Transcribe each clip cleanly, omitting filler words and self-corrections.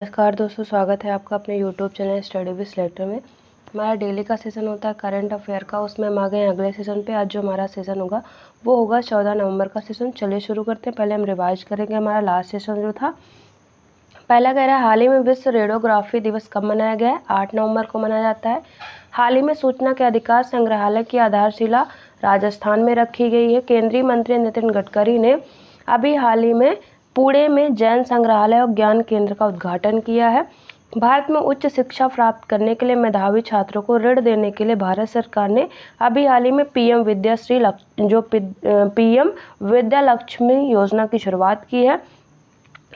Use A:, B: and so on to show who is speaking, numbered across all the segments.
A: नमस्कार दोस्तों, स्वागत है आपका अपने YouTube channel study with selector में। हमारा डेली का सेशन होता है करंट अफेयर का। उसमें हम आ गए हैं अगले सेशन पे। आज जो हमारा सेशन होगा वो होगा 14 नवंबर का सेशन। चलिए शुरू करते हैं। पहले हम रिवाइज करेंगे हमारा लास्ट सेशन जो था। पहला कह रहा है हाल ही में विश्व रेडियोग्राफी दिवस कब मनाया गया है? 8 नवंबर को मनाया जाता है। हाल ही में सूचना के अधिकार संग्रहालय की आधारशिला राजस्थान में रखी गई है। केंद्रीय मंत्री नितिन गडकरी ने अभी हाल ही में पुणे में जैन संग्रहालय और ज्ञान केंद्र का उद्घाटन किया है। भारत में उच्च शिक्षा प्राप्त करने के लिए मेधावी छात्रों को ऋण देने के लिए भारत सरकार ने अभी हाल ही में पीएम विद्या लक्ष्मी योजना की शुरुआत की है।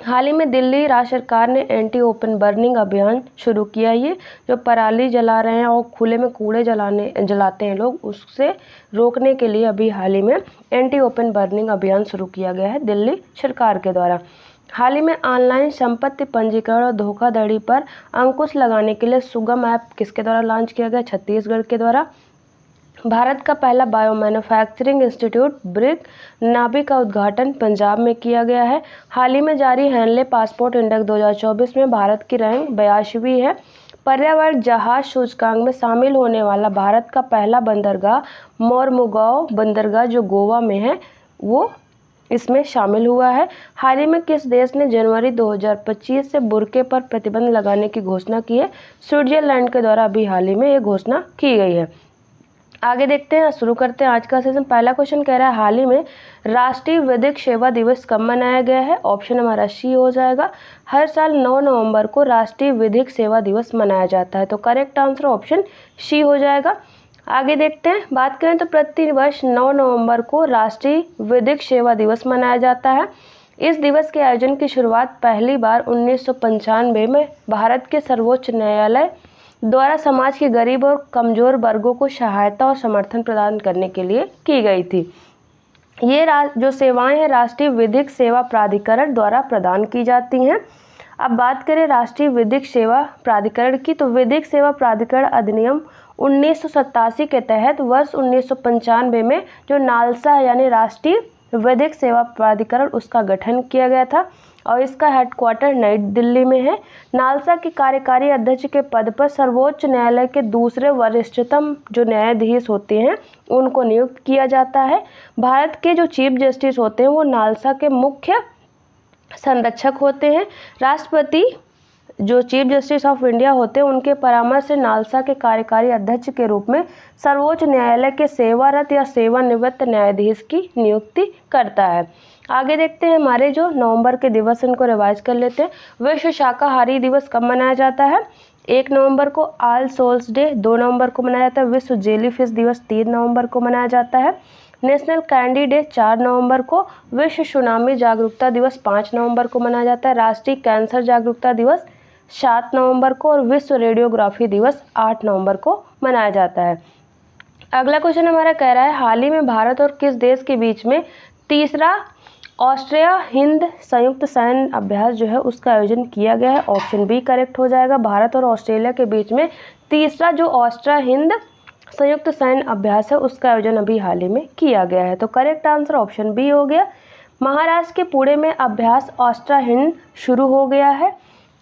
A: हाल ही में दिल्ली राज्य सरकार ने एंटी ओपन बर्निंग अभियान शुरू किया है। ये जो पराली जला रहे हैं और खुले में कूड़े जलाते हैं लोग, उससे रोकने के लिए अभी हाल ही में एंटी ओपन बर्निंग अभियान शुरू किया गया है दिल्ली सरकार के द्वारा। हाल ही में ऑनलाइन संपत्ति पंजीकरण और धोखाधड़ी पर अंकुश लगाने के लिए सुगम ऐप किसके द्वारा लॉन्च किया गया? छत्तीसगढ़ के द्वारा। भारत का पहला बायो मैन्युफैक्चरिंग इंस्टीट्यूट ब्रिक नाभी का उद्घाटन पंजाब में किया गया है। हाल ही में जारी हैंडले पासपोर्ट इंडेक्स 2024 में भारत की रैंक 82वीं है। पर्यावरण जहाज सूचकांक में शामिल होने वाला भारत का पहला बंदरगाह मोरमुगांव बंदरगाह जो गोवा में है वो इसमें शामिल हुआ है। हाल ही में किस देश ने जनवरी 2025 से बुर्के पर प्रतिबंध लगाने की घोषणा की है? स्विट्जरलैंड के द्वारा अभी हाल ही में ये घोषणा की गई है। आगे देखते हैं, शुरू करते हैं आज का सेशन। पहला क्वेश्चन कह रहा है हाल ही में राष्ट्रीय विधिक सेवा दिवस कब मनाया गया है? ऑप्शन हमारा सी हो जाएगा। हर साल 9 नवंबर को राष्ट्रीय विधिक सेवा दिवस मनाया जाता है, तो करेक्ट आंसर ऑप्शन सी हो जाएगा। आगे देखते हैं, बात करें तो प्रतिवर्ष 9 नवंबर को राष्ट्रीय विधिक सेवा दिवस मनाया जाता है। इस दिवस के आयोजन की शुरुआत पहली बार 1995 में भारत के सर्वोच्च न्यायालय द्वारा समाज के गरीब और कमजोर वर्गों को सहायता और समर्थन प्रदान करने के लिए की गई थी। ये जो सेवाएं हैं राष्ट्रीय विधिक सेवा प्राधिकरण द्वारा प्रदान की जाती हैं। अब बात करें राष्ट्रीय विधिक सेवा प्राधिकरण की, तो विधिक सेवा प्राधिकरण अधिनियम 1987 के तहत वर्ष 1995 में जो नालसा यानी राष्ट्रीय विधिक सेवा प्राधिकरण उसका गठन किया गया था और इसका हेडक्वार्टर नई दिल्ली में है। नालसा के कार्यकारी अध्यक्ष के पद पर सर्वोच्च न्यायालय के दूसरे वरिष्ठतम जो न्यायाधीश होते हैं उनको नियुक्त किया जाता है। भारत के जो चीफ जस्टिस होते हैं वो नालसा के मुख्य संरक्षक होते हैं। राष्ट्रपति जो चीफ जस्टिस ऑफ इंडिया होते हैं उनके परामर्श से नालसा के कार्यकारी अध्यक्ष के रूप में सर्वोच्च न्यायालय के सेवारत या सेवानिवृत्त न्यायाधीश की नियुक्ति करता है। आगे देखते हैं हमारे जो नवंबर के दिवस इनको रिवाइज कर लेते हैं। विश्व शाकाहारी दिवस कब मनाया जाता है? 1 नवंबर को। ऑल सोल्स डे 2 नवंबर को मनाया जाता है। विश्व जेलीफिश दिवस 3 नवंबर को मनाया जाता है। नेशनल कैंडी डे 4 नवंबर को। विश्व सुनामी जागरूकता दिवस 5 नवंबर को मनाया जाता है। राष्ट्रीय कैंसर जागरूकता दिवस 7 नवंबर को और विश्व रेडियोग्राफी दिवस 8 नवंबर को मनाया जाता है। अगला क्वेश्चन हमारा कह रहा है हाल ही में भारत और किस देश के बीच में तीसरा ऑस्ट्रिया हिंद संयुक्त सैन्य अभ्यास जो है उसका आयोजन किया गया है? ऑप्शन बी करेक्ट हो जाएगा। भारत और ऑस्ट्रेलिया के बीच में तीसरा जो ऑस्ट्रिया हिंद संयुक्त सैन्य अभ्यास है उसका आयोजन अभी हाल ही में किया गया है, तो करेक्ट आंसर ऑप्शन बी हो गया। महाराष्ट्र के पुणे में अभ्यास ऑस्ट्रिया हिंद शुरू हो गया है।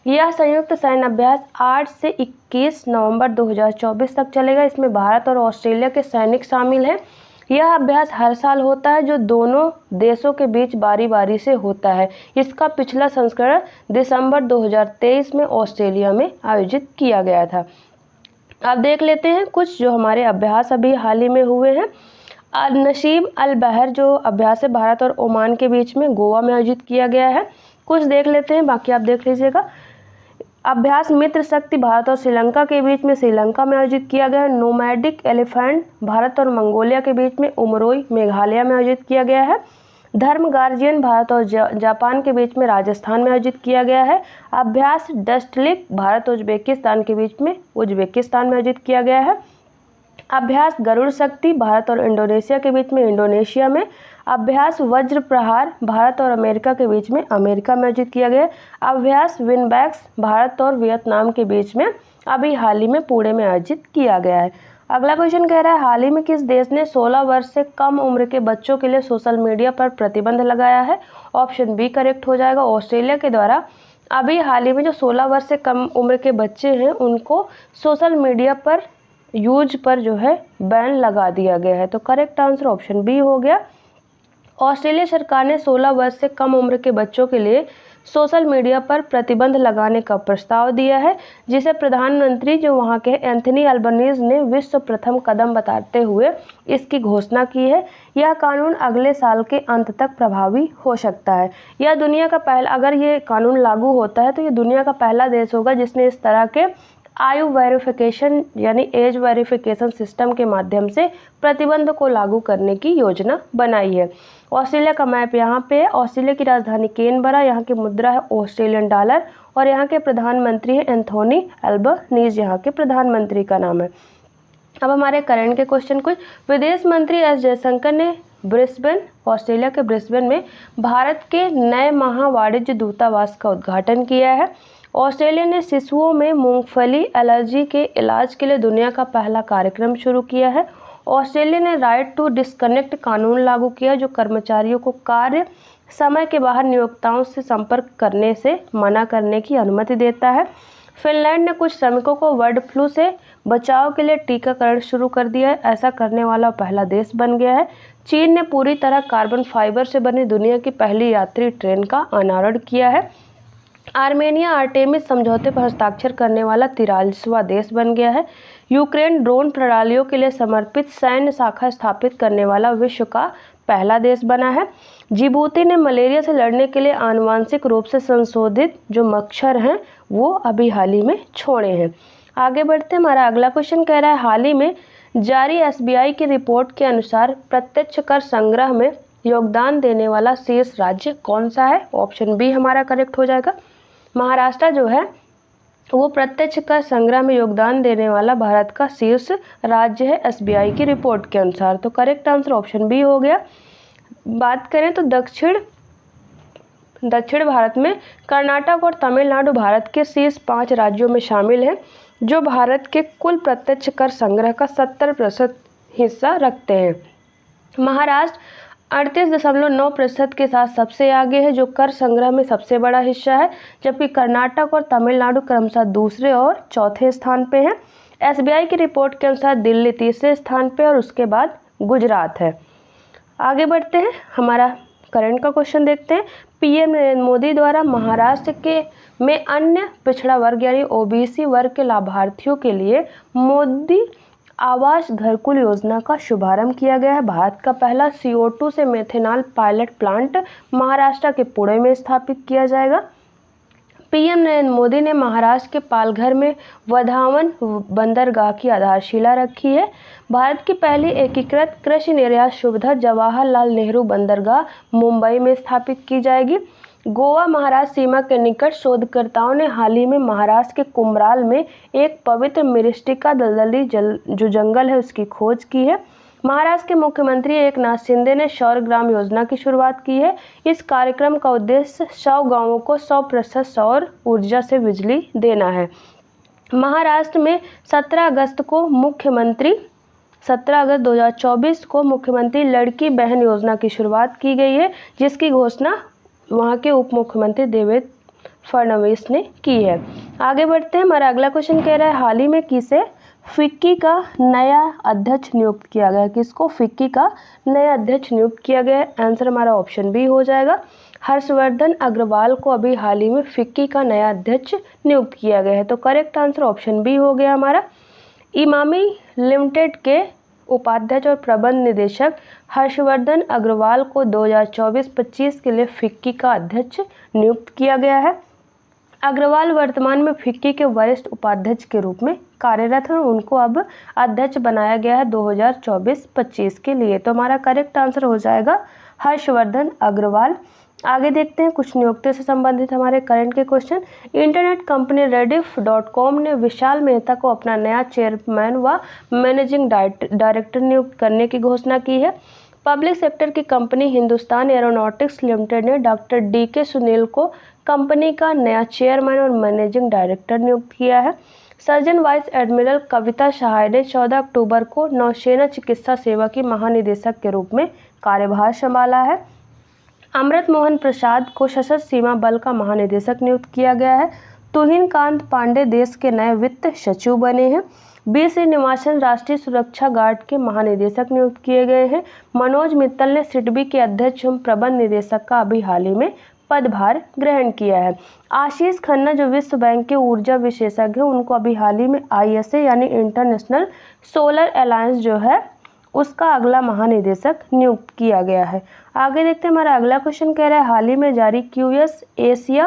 A: यह संयुक्त सैन्य अभ्यास 8 से 21 नवंबर 2024 तक चलेगा। इसमें भारत और ऑस्ट्रेलिया के सैनिक शामिल हैं। यह अभ्यास हर साल होता है जो दोनों देशों के बीच बारी बारी से होता है। इसका पिछला संस्करण दिसंबर 2023 में ऑस्ट्रेलिया में आयोजित किया गया था। अब देख लेते हैं कुछ जो हमारे अभ्यास अभी हाल ही में हुए हैं। नसीब अल बहर जो अभ्यास है भारत और ओमान के बीच में गोवा में आयोजित किया गया है। कुछ देख लेते हैं, बाकी आप देख लीजिएगा। अभ्यास मित्र शक्ति भारत और श्रीलंका के बीच में श्रीलंका में आयोजित किया गया है। नोमैडिक एलिफेंट भारत और मंगोलिया के बीच में उमरोई मेघालय में आयोजित किया गया है। धर्म गार्जियन भारत और जापान के बीच में राजस्थान में आयोजित किया गया है। अभ्यास डस्टलिक भारत और उज्बेकिस्तान के बीच में उज्बेकिस्तान में आयोजित किया गया है। अभ्यास गरुड़ शक्ति भारत और इंडोनेशिया के बीच में इंडोनेशिया में। अभ्यास वज्र प्रहार भारत और अमेरिका के बीच में अमेरिका में आयोजित किया गया। अभ्यास विनबैक्स भारत और वियतनाम के बीच में अभी हाल ही में पुणे में आयोजित किया गया है। अगला क्वेश्चन कह रहा है हाल ही में किस देश ने 16 वर्ष से कम उम्र के बच्चों के लिए सोशल मीडिया पर प्रतिबंध लगाया है? ऑप्शन बी करेक्ट हो जाएगा। ऑस्ट्रेलिया के द्वारा अभी हाल ही में जो 16 वर्ष से कम उम्र के बच्चे हैं उनको सोशल मीडिया पर यूज पर जो है बैन लगा दिया गया है। तो करेक्ट आंसर ऑप्शन बी हो गया। ऑस्ट्रेलिया सरकार ने 16 वर्ष से कम उम्र के बच्चों के लिए सोशल मीडिया पर प्रतिबंध लगाने का प्रस्ताव दिया है, जिसे प्रधानमंत्री जो वहां के एंथनी अल्बनीज ने विश्व प्रथम कदम बताते हुए इसकी घोषणा की है। यह कानून अगले साल के अंत तक प्रभावी हो सकता है। यह दुनिया का पहला, अगर ये कानून लागू होता है तो ये दुनिया का पहला देश होगा जिसने इस तरह के आयु वेरिफिकेशन यानी एज वेरिफिकेशन सिस्टम के माध्यम से प्रतिबंध को लागू करने की योजना बनाई है। ऑस्ट्रेलिया का मैप यहाँ पे है। ऑस्ट्रेलिया की राजधानी कैनबरा, यहाँ की मुद्रा है ऑस्ट्रेलियन डॉलर और यहाँ के प्रधानमंत्री हैं एंथोनी अल्बनीज, यहाँ के प्रधानमंत्री का नाम है। अब हमारे करंट के क्वेश्चन कुछ। विदेश मंत्री एस जयशंकर ने ब्रिस्बेन, ऑस्ट्रेलिया के ब्रिस्बेन में भारत के नए महावाणिज्य दूतावास का उद्घाटन किया है। ऑस्ट्रेलिया ने शिशुओं में मूंगफली एलर्जी के इलाज के लिए दुनिया का पहला कार्यक्रम शुरू किया है। ऑस्ट्रेलिया ने राइट टू डिस्कनेक्ट कानून लागू किया, जो कर्मचारियों को कार्य समय के बाहर नियोक्ताओं से संपर्क करने से मना करने की अनुमति देता है। फिनलैंड ने कुछ श्रमिकों को बर्ड फ्लू से बचाव के लिए टीकाकरण शुरू कर दिया है। ऐसा करने वाला पहला देश बन गया है। चीन ने पूरी तरह कार्बन फाइबर से बनी दुनिया की पहली यात्री ट्रेन का अनावरण किया है। आर्मेनिया आर्टेमिस समझौते पर हस्ताक्षर करने वाला 43वां देश बन गया है। यूक्रेन ड्रोन प्रणालियों के लिए समर्पित सैन्य शाखा स्थापित करने वाला विश्व का पहला देश बना है। जिबूती ने मलेरिया से लड़ने के लिए आनुवांशिक रूप से संशोधित जो मच्छर हैं वो अभी हाल ही में छोड़े हैं। आगे बढ़ते हैं। हमारा अगला क्वेश्चन कह रहा है, हाल ही में जारी एसबीआई की रिपोर्ट के अनुसार प्रत्यक्ष कर संग्रह में योगदान देने वाला शीर्ष राज्य कौन सा है? ऑप्शन बी हमारा करेक्ट हो जाएगा। महाराष्ट्र जो है वो प्रत्यक्ष कर संग्रह में योगदान देने वाला भारत का शीर्ष राज्य है एसबीआई की रिपोर्ट के अनुसार। तो करेक्ट आंसर ऑप्शन बी हो गया। बात करें तो दक्षिण भारत में कर्नाटक और तमिलनाडु भारत के शीर्ष 5 राज्यों में शामिल हैं, जो भारत के कुल प्रत्यक्ष कर संग्रह का 70% हिस्सा रखते हैं। महाराष्ट्र 38.9% के साथ सबसे आगे है, जो कर संग्रह में सबसे बड़ा हिस्सा है, जबकि कर्नाटक और तमिलनाडु क्रमशः दूसरे और चौथे स्थान पे हैं। एसबीआई की रिपोर्ट के अनुसार दिल्ली तीसरे स्थान पे और उसके बाद गुजरात है। आगे बढ़ते हैं। हमारा करंट का क्वेश्चन देखते हैं। पीएम नरेंद्र मोदी द्वारा महाराष्ट्र में अन्य पिछड़ा वर्ग यानी ओबीसी वर्ग के लाभार्थियों के लिए मोदी आवास घरकुल योजना का शुभारंभ किया गया है। भारत का पहला CO2 से मेथेनॉल पायलट प्लांट महाराष्ट्र के पुणे में स्थापित किया जाएगा। पीएम नरेंद्र मोदी ने महाराष्ट्र के पालघर में वधावन बंदरगाह की आधारशिला रखी है। भारत की पहली एकीकृत कृषि निर्यात सुविधा जवाहरलाल नेहरू बंदरगाह मुंबई में स्थापित की जाएगी। गोवा महाराष्ट्र सीमा के निकट शोधकर्ताओं ने हाल ही में महाराष्ट्र के कुमराल में एक पवित्र मिरिस्टिका दलदली जो जंगल है उसकी खोज की है। महाराष्ट्र के मुख्यमंत्री एकनाथ शिंदे ने सौर ग्राम योजना की शुरुआत की है। इस कार्यक्रम का उद्देश्य 100 गांवों को 100% सौर ऊर्जा से बिजली देना है। महाराष्ट्र में 17 अगस्त 2024 को मुख्यमंत्री लड़की बहन योजना की शुरुआत की गई है, जिसकी घोषणा वहाँ के उप मुख्यमंत्री देवेंद्र फडणवीस ने की है। आगे बढ़ते हैं। हमारा अगला क्वेश्चन कह रहा है, हाल ही में किसे फिक्की का नया अध्यक्ष नियुक्त किया गया? किसको फिक्की का नया अध्यक्ष नियुक्त किया गया? आंसर हमारा ऑप्शन बी हो जाएगा। हर्षवर्धन अग्रवाल को अभी हाल ही में फिक्की का नया अध्यक्ष नियुक्त किया गया है। तो करेक्ट आंसर ऑप्शन बी हो गया हमारा। इमामी लिमिटेड के उपाध्यक्ष और प्रबंध निदेशक हर्षवर्धन अग्रवाल को 2024-25 के लिए फिक्की का अध्यक्ष नियुक्त किया गया है। अग्रवाल वर्तमान में फिक्की के वरिष्ठ उपाध्यक्ष के रूप में कार्यरत हैं। उनको अब अध्यक्ष बनाया गया है 2024-25 के लिए। तो हमारा करेक्ट आंसर हो जाएगा हर्षवर्धन अग्रवाल। आगे देखते हैं कुछ नियुक्तियों से संबंधित हमारे करंट के क्वेश्चन। इंटरनेट कंपनी Rediff.com ने विशाल मेहता को अपना नया चेयरमैन व मैनेजिंग डायरेक्टर नियुक्त करने की घोषणा की है। पब्लिक सेक्टर की कंपनी हिंदुस्तान एरोनॉटिक्स लिमिटेड ने डॉक्टर DK सुनील को कंपनी का नया चेयरमैन और मैनेजिंग डायरेक्टर नियुक्त किया है। सर्जन वाइस एडमिरल कविता सहाय ने 14 अक्टूबर को नौसेना चिकित्सा सेवा की महानिदेशक के रूप में कार्यभार संभाला है। अमृत मोहन प्रसाद को सशस्त्र सीमा बल का महानिदेशक नियुक्त किया गया है। तुहिन कांत पांडे देश के नए वित्त सचिव बने हैं। बी श्रीनिवासन राष्ट्रीय सुरक्षा गार्ड के महानिदेशक नियुक्त किए गए हैं। मनोज मित्तल ने सिडबी के अध्यक्ष एवं प्रबंध निदेशक का अभी हाल ही में पदभार ग्रहण किया है। आशीष खन्ना जो विश्व बैंक के ऊर्जा विशेषज्ञ हैं, उनको अभी हाल ही में ISA यानी इंटरनेशनल सोलर अलायंस जो है उसका अगला महानिदेशक नियुक्त किया गया है। आगे देखते हैं, हमारा अगला क्वेश्चन कह रहा है हाल ही में जारी QS एशिया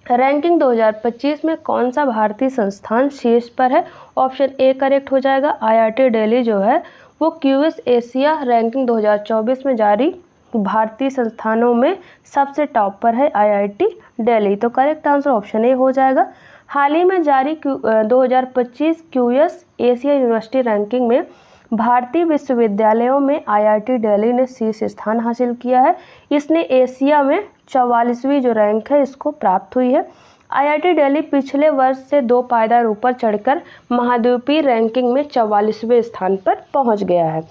A: रैंकिंग 2025 में कौन सा भारतीय संस्थान शीर्ष पर है? ऑप्शन ए करेक्ट हो जाएगा। IIT दिल्ली जो है वो QS एशिया रैंकिंग 2024 में जारी भारतीय संस्थानों में सबसे टॉप पर है IIT दिल्ली, तो करेक्ट आंसर ऑप्शन ए हो जाएगा। हाल ही में जारी 2025 QS एशिया यूनिवर्सिटी रैंकिंग में भारतीय विश्वविद्यालयों में IIT दिल्ली ने शीर्ष स्थान हासिल किया है। इसने एशिया में 44वीं जो रैंक है इसको प्राप्त हुई है। IIT दिल्ली पिछले वर्ष से 2 पायदान ऊपर चढ़कर महाद्वीपीय रैंकिंग में 44वें स्थान पर पहुंच गया है।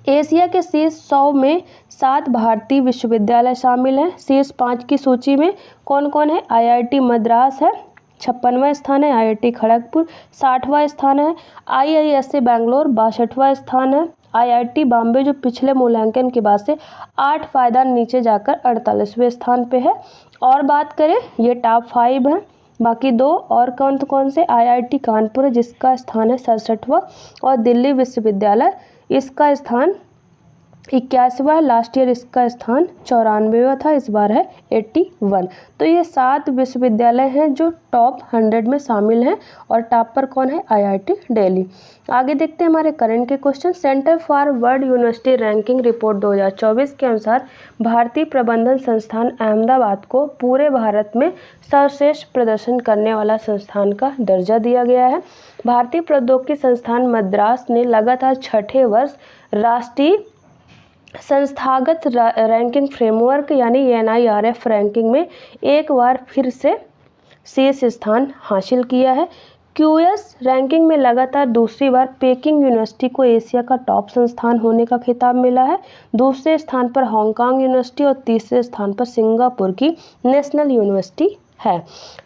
A: एशिया के शीर्ष 100 में 7 भारतीय विश्वविद्यालय शामिल हैं। शीर्ष 5 की सूची में कौन कौन है? IIT मद्रास है, 56वां स्थान है। IIT खड़गपुर 60वां स्थान है। IISc बेंगलोर 62वां स्थान है। IIT बॉम्बे जो पिछले मूल्यांकन के बाद से 8 पायदान नीचे जाकर 48वें स्थान पे है। और बात करें ये टॉप 5 हैं, बाकी 2 और कौन से? IIT कानपुर है जिसका स्थान है 67वां, और दिल्ली विश्वविद्यालय इसका स्थान 81वां है। लास्ट ईयर इसका स्थान 94वां था, इस बार है 81। तो ये 7 विश्वविद्यालय हैं जो टॉप 100 में शामिल हैं, और टॉप पर कौन है? IIT दिल्ली। आगे देखते हैं हमारे करंट के question. Centre for world University ranking report 2024 के अनुसार भारतीय प्रबंधन संस्थान अहमदाबाद को पूरे भारत में सर्वश्रेष्ठ प्रदर्शन करने वाला संस्थान का दर्जा दिया गया है। भारतीय प्रौद्योगिकी संस्थान मद्रास ने लगातार 6ठे वर्ष राष्ट्रीय संस्थागत रैंकिंग फ्रेमवर्क यानी NIRF रैंकिंग में एक बार फिर से शीर्ष स्थान हासिल किया है। QS रैंकिंग में लगातार दूसरी बार पेकिंग यूनिवर्सिटी को एशिया का टॉप संस्थान होने का खिताब मिला है। दूसरे स्थान पर हांगकांग यूनिवर्सिटी और तीसरे स्थान पर सिंगापुर की नेशनल यूनिवर्सिटी है।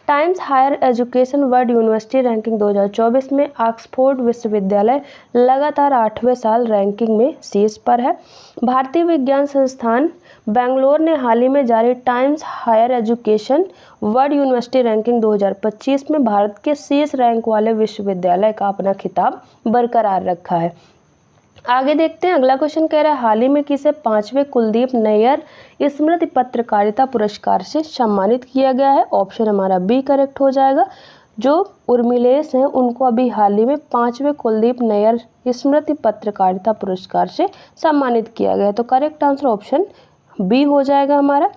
A: Times Higher Education World University ranking 2024 में ऑक्सफोर्ड विश्वविद्यालय लगातार 8वें साल रैंकिंग में शीर्ष पर है। भारतीय विज्ञान संस्थान बेंगलोर ने हाल ही में जारी Times Higher Education World University ranking 2025 में भारत के शीर्ष रैंक वाले विश्वविद्यालय का अपना खिताब बरकरार रखा है। आगे देखते हैं, अगला क्वेश्चन कह रहा है हाल ही में किसे 5वें कुलदीप नैयर स्मृति पत्रकारिता पुरस्कार से सम्मानित किया गया है? ऑप्शन हमारा बी करेक्ट हो जाएगा। जो उर्मिलेश हैं उनको अभी हाल ही में 5वें कुलदीप नैयर स्मृति पत्रकारिता पुरस्कार से सम्मानित किया गया है, तो करेक्ट आंसर ऑप्शन बी हो जाएगा हमारा।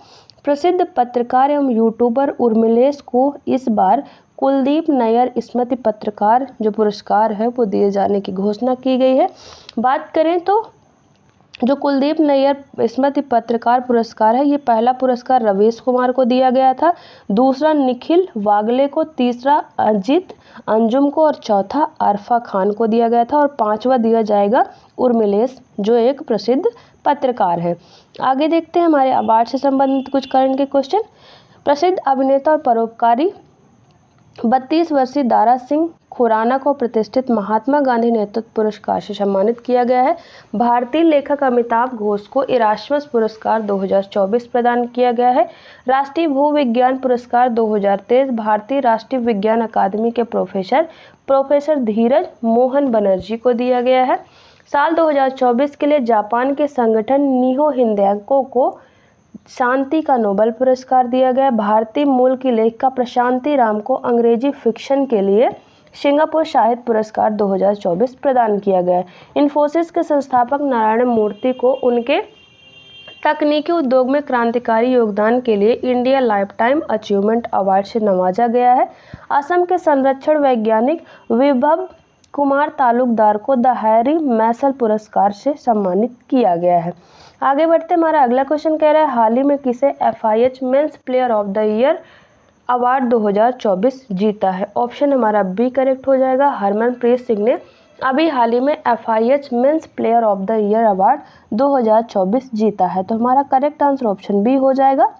A: प्रसिद्ध पत्रकार एवं यूट्यूबर उर्मिलेश को इस बार कुलदीप नैयर स्मृति पत्रकार जो पुरस्कार है वो दिए जाने की घोषणा की गई है। बात करें तो जो कुलदीप नैयर स्मृति पत्रकार पुरस्कार है, ये पहला पुरस्कार रवीश कुमार को दिया गया था, दूसरा निखिल वागले को, तीसरा अजित अंजुम को और चौथा आरफा खान को दिया गया था, और 5वां दिया जाएगा उर्मिलेश जो एक प्रसिद्ध पत्रकार है। आगे देखते हैं हमारे अवार्ड से संबंधित कुछ करंट के क्वेश्चन। प्रसिद्ध अभिनेता और परोपकारी 32 वर्षीय दारा सिंह खुराना को प्रतिष्ठित महात्मा गांधी नेतृत्व पुरस्कार से सम्मानित किया गया है। भारतीय लेखक अमिताभ घोष को इरास्मस पुरस्कार 2024 प्रदान किया गया है। राष्ट्रीय भूविज्ञान पुरस्कार 2023 भारतीय राष्ट्रीय विज्ञान अकादमी के प्रोफेसर धीरज मोहन बनर्जी को दिया गया है। साल 2024 के लिए जापान के संगठन निहो हिंदैको को शांति का नोबेल पुरस्कार दिया गया। भारतीय मूल की लेखिका प्रशांति राम को अंग्रेजी फिक्शन के लिए सिंगापुर साहित्य पुरस्कार 2024 प्रदान किया गया। इन्फोसिस के संस्थापक नारायण मूर्ति को उनके तकनीकी उद्योग में क्रांतिकारी योगदान के लिए इंडिया लाइफटाइम अचीवमेंट अवार्ड से नवाजा गया है। असम के संरक्षण वैज्ञानिक विभव कुमार तालुकदार को द हैरी मैसल पुरस्कार से सम्मानित किया गया है। आगे बढ़ते हमारा अगला क्वेश्चन कह रहा है हाल ही में किसे FIH men's player of the year award 2024 जीता है? ऑप्शन हमारा बी करेक्ट हो जाएगा। हरमनप्रीत सिंह ने अभी हाल ही में FIH men's player of the year award 2024 जीता है। तो हमारा करेक्ट आंसर ऑप्शन बी हो जाएगा।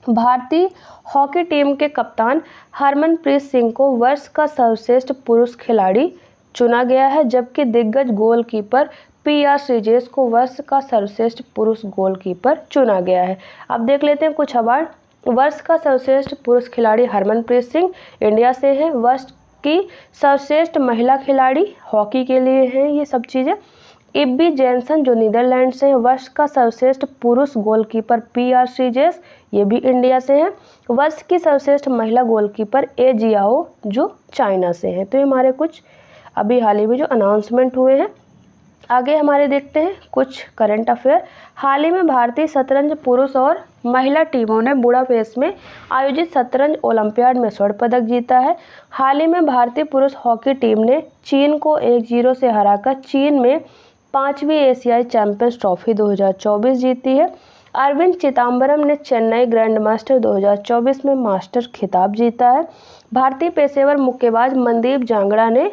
A: भारतीय हॉकी टीम के कप्तान हरमनप्रीत सिंह को वर्ष का सर्वश्रेष्ठ पुरुष खिलाड़ी चुना गया है, जबकि दिग्गज गोलकीपर PR श्रीजेश को वर्ष का सर्वश्रेष्ठ पुरुष गोलकीपर चुना गया है। अब देख लेते हैं कुछ अवार्ड। वर्ष का सर्वश्रेष्ठ पुरुष खिलाड़ी हरमनप्रीत सिंह इंडिया से है। वर्ष की सर्वश्रेष्ठ महिला खिलाड़ी हॉकी के लिए है ये सब चीज़ें इब्बी जेनसन जो नीदरलैंड से है। वर्ष का सर्वश्रेष्ठ पुरुष गोलकीपर PR श्रीजेश ये भी इंडिया से है। वर्ष की सर्वश्रेष्ठ महिला गोलकीपर ए जियाओ जो चाइना से है। तो ये हमारे कुछ अभी हाल ही में जो अनाउंसमेंट हुए हैं। आगे हमारे देखते हैं कुछ करंट अफेयर। हाल ही में भारतीय शतरंज पुरुष और महिला टीमों ने बुडापेस्ट में आयोजित शतरंज ओलंपियाड में स्वर्ण पदक जीता है। हाल ही में भारतीय पुरुष हॉकी टीम ने चीन को 1-0 से हराकर चीन में 5वीं एशियाई चैंपियंस ट्रॉफी 2024 जीती है। अरविंद चिदम्बरम ने चेन्नई ग्रैंड मास्टर 2024 में मास्टर खिताब जीता है। भारतीय पेशेवर मुक्केबाज मनदीप जांगड़ा ने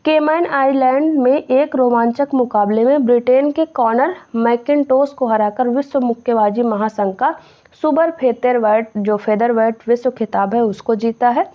A: केमैन आइलैंड में एक रोमांचक मुकाबले में ब्रिटेन के कॉनर मैकिंटोश को हराकर विश्व मुक्केबाजी महासंघ का सुपर फेदरवेट विश्व खिताब है उसको जीता है।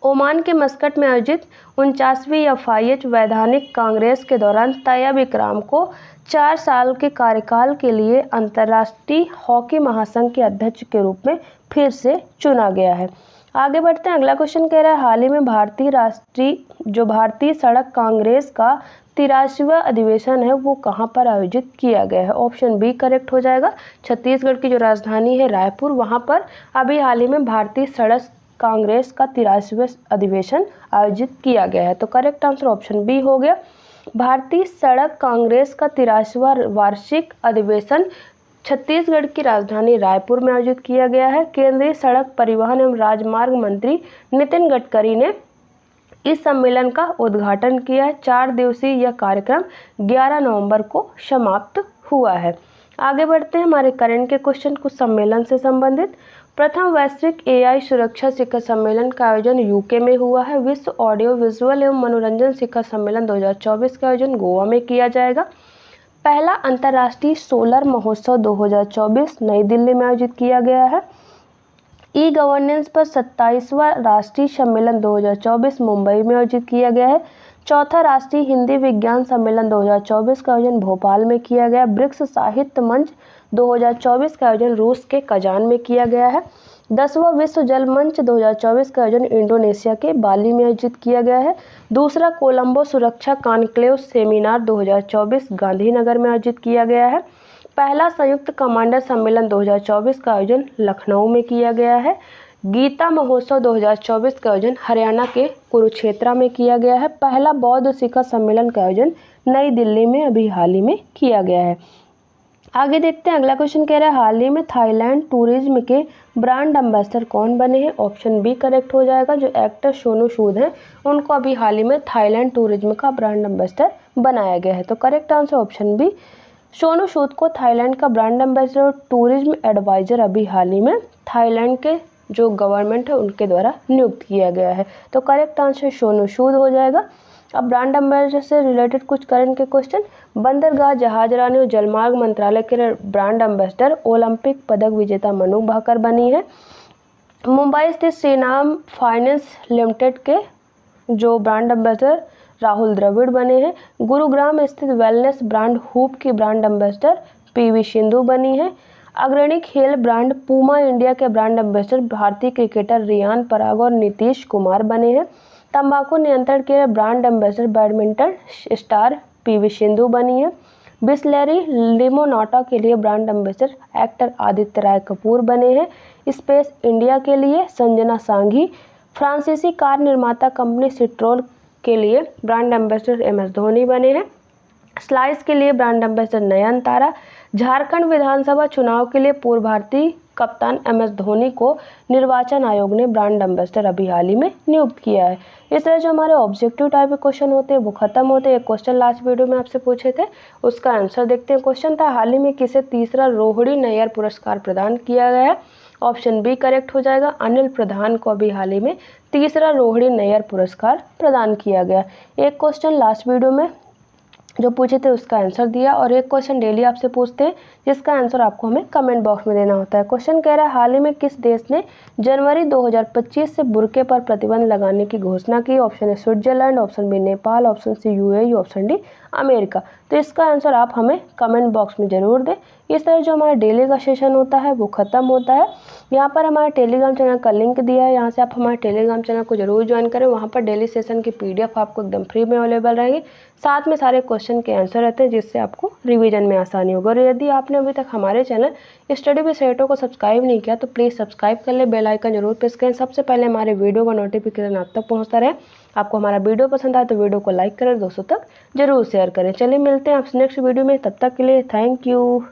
A: ओमान के मस्कट में आयोजित 49वीं FIH वैधानिक कांग्रेस के दौरान तैयब इकराम को 4 साल के कार्यकाल के लिए अंतर्राष्ट्रीय हॉकी महासंघ के अध्यक्ष के रूप में फिर से चुना गया है। आगे बढ़ते हैं। अगला क्वेश्चन कह रहा है हाल ही में भारतीय सड़क कांग्रेस का 83वां अधिवेशन है वो कहाँ पर आयोजित किया गया है। ऑप्शन बी करेक्ट हो जाएगा। छत्तीसगढ़ की जो राजधानी है रायपुर वहाँ पर अभी हाल ही में भारतीय सड़क कांग्रेस का 83वां अधिवेशन आयोजित किया गया है। तो करेक्ट आंसर ऑप्शन बी हो गया। भारतीय सड़क कांग्रेस का 83वां वार्षिक अधिवेशन छत्तीसगढ़ की राजधानी रायपुर में आयोजित किया गया है। केंद्रीय सड़क परिवहन एवं राजमार्ग मंत्री नितिन गडकरी ने इस सम्मेलन का उद्घाटन किया है। 4 दिवसीय यह कार्यक्रम 11 नवंबर को समाप्त हुआ है। आगे बढ़ते हैं हमारे करंट के क्वेश्चन कुछ सम्मेलन से संबंधित। प्रथम वैश्विक AI सुरक्षा शिखर सम्मेलन का आयोजन UK में हुआ है। विश्व ऑडियो विजुअल एवं मनोरंजन शिखर सम्मेलन 2024 का आयोजन गोवा में किया जाएगा। पहला अंतर्राष्ट्रीय सोलर महोत्सव 2024 नई दिल्ली में आयोजित किया गया है। ई-गवर्नेंस पर 27वां राष्ट्रीय सम्मेलन 2024 मुंबई में आयोजित किया गया है। चौथा राष्ट्रीय हिंदी विज्ञान सम्मेलन 2024 का आयोजन भोपाल में किया गया। ब्रिक्स साहित्य मंच 2024 का आयोजन रूस के कजान में किया गया है। 10वां विश्व जल मंच 2024 का आयोजन इंडोनेशिया के बाली में आयोजित किया गया है। दूसरा कोलंबो सुरक्षा कॉन्क्लेव सेमिनार 2024 गांधीनगर में आयोजित किया गया है। पहला संयुक्त कमांडर सम्मेलन 2024 का आयोजन लखनऊ में किया गया है। गीता महोत्सव 2024 का आयोजन हरियाणा के कुरुक्षेत्र में किया गया है। पहला बौद्ध शिखर सम्मेलन का आयोजन नई दिल्ली में अभी हाल ही में किया गया है। आगे देखते हैं अगला क्वेश्चन कह रहा है हाल ही में थाईलैंड टूरिज्म के ब्रांड एम्बेसडर कौन बने हैं। ऑप्शन बी करेक्ट हो जाएगा। जो एक्टर सोनू सूद हैं उनको अभी हाल ही में थाईलैंड टूरिज्म का ब्रांड एम्बेसडर बनाया गया है। तो correct answer option B. Sonu Sood को थाईलैंड का ब्रांड एम्बेसडर और टूरिज्म एडवाइजर अभी हाल ही में थाईलैंड के जो गवर्नमेंट है उनके द्वारा नियुक्त किया गया है। तो करेक्ट आंसर सोनू सूद हो जाएगा। अब ब्रांड एम्बेसडर से रिलेटेड कुछ करंट के क्वेश्चन। बंदरगाह जहाजरानी और जलमार्ग मंत्रालय के ब्रांड एम्बेसडर ओलंपिक पदक विजेता मनु भाकर बनी है। मुंबई स्थित श्रीराम फाइनेंस लिमिटेड के जो ब्रांड एम्बेसडर राहुल द्रविड़ बने हैं। गुरुग्राम स्थित वेलनेस ब्रांड हूप की ब्रांड एम्बेसडर PV सिंधु बनी है। अग्रणी खेल ब्रांड पूमा इंडिया के ब्रांड एम्बेसडर भारतीय क्रिकेटर रियान पराग और नीतीश कुमार बने हैं। तंबाकू नियंत्रण के brand ambassador badminton star PV Sindhu बनी है। बिस्लेरी लिमोनाटा के लिए ब्रांड एम्बेसडर एक्टर आदित्य राय कपूर बने हैं। स्पेस इंडिया के लिए संजना सांघी। फ्रांसीसी कार निर्माता कंपनी सिट्रोल के लिए ब्रांड एम्बेसडर MS धोनी बने हैं। स्लाइस के लिए ब्रांड एम्बेसडर नयन तारा। झारखंड विधानसभा चुनाव के लिए पूर्व भारतीय कप्तान MS धोनी को निर्वाचन आयोग ने ब्रांड एम्बेसडर अभी हाल ही में नियुक्त किया है। इस तरह जो हमारे ऑब्जेक्टिव टाइप के क्वेश्चन होते हैं वो खत्म होते हैं। एक क्वेश्चन लास्ट वीडियो में आपसे पूछे थे उसका आंसर देखते हैं। क्वेश्चन था हाल ही में किसे तीसरा रोहिणी नैयर पुरस्कार प्रदान किया गया है। ऑप्शन बी करेक्ट हो जाएगा। अनिल प्रधान को अभी हाल ही में तीसरा रोहिणी नैयर पुरस्कार प्रदान किया गया। एक क्वेश्चन लास्ट वीडियो में जो पूछे थे उसका आंसर दिया, और एक क्वेश्चन डेली आपसे पूछते हैं जिसका आंसर आपको हमें कमेंट बॉक्स में देना होता है। क्वेश्चन कह रहा है हाल ही में किस देश ने जनवरी 2025 से बुर्के पर प्रतिबंध लगाने की घोषणा की। Option A Switzerland, option B Nepal, option C UAE, option D America. तो इसका आंसर आप हमें कमेंट बॉक्स में ज़रूर दें। इस तरह जो हमारा डेली का सेशन होता है वो ख़त्म होता है। यहाँ पर हमारे टेलीग्राम चैनल का लिंक दिया है, यहाँ से आप हमारे टेलीग्राम चैनल को जरूर ज्वाइन करें। वहाँ पर डेली सेशन की PDF आपको एकदम फ्री में अवेलेबल रहेगी, साथ में सारे क्वेश्चन के आंसर रहते हैं जिससे आपको रिवीजन में आसानी होगी। और यदि आपने अभी तक हमारे चैनल स्टडी विद सेटो को सब्सक्राइब नहीं किया तो प्लीज़ सब्सक्राइब कर ले, बेल आइकन जरूर प्रेस करें, सबसे पहले हमारे वीडियो का नोटिफिकेशन आप तक पहुँचता रहे। आपको हमारा वीडियो पसंद आए तो वीडियो को लाइक करें, दोस्तों तक जरूर शेयर करें। चलिए मिलते हैं आपसे नेक्स्ट वीडियो में, तब तक के लिए थैंक यू।